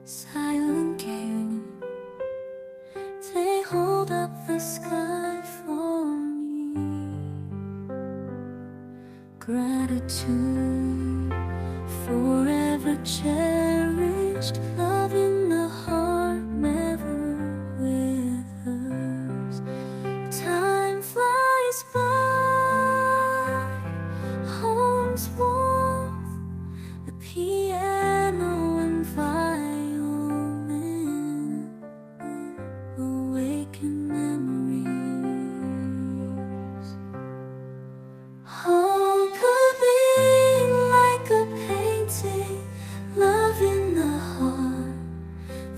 사연길 They hold up the sky for me. Gratitude forever cherished, love in the heart never withers. Time flies by, home's warmth, the piano and violin awaken memories. Home could be like a painting, love in the heart.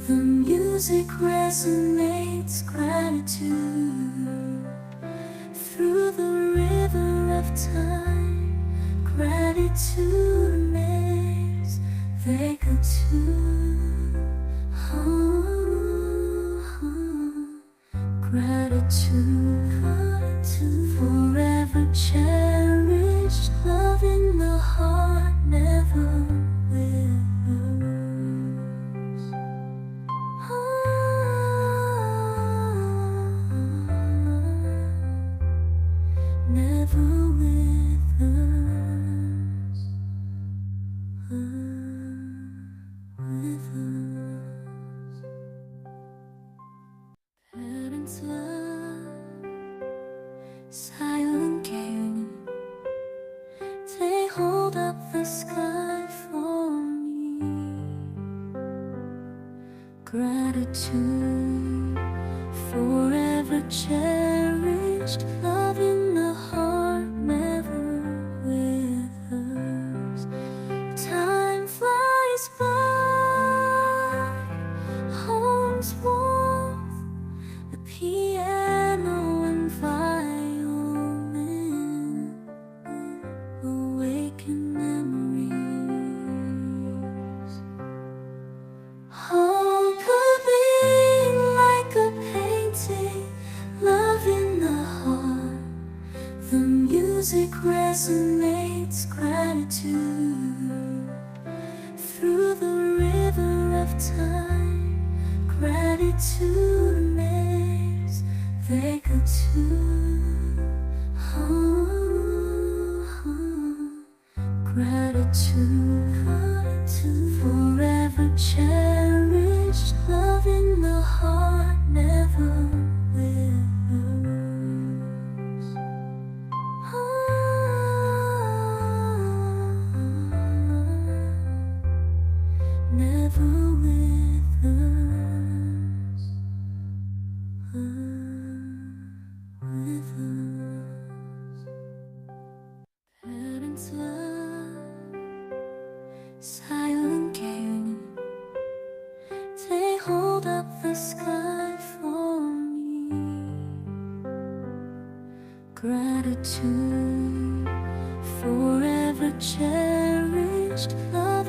The music resonates gratitude through the river of time. Gratitude makes they go to. Gratitude forever cherished, love in the heart never withers. Never withers. Parents' love, 사연길 They hold up the sky for me. Gratitude forever cherished, love in the heart never withers. Time flies by, home's warmth, the piano and violin awaken memories. Home could be like a painting, love in the heart. The music resonates gratitude through the river of time. Gratitude makes they go to. Gratitude forever cherished, love in the heart never withers. Never withers. Parents' love, 사연길 They hold up the sky for me. Gratitude forever cherished, love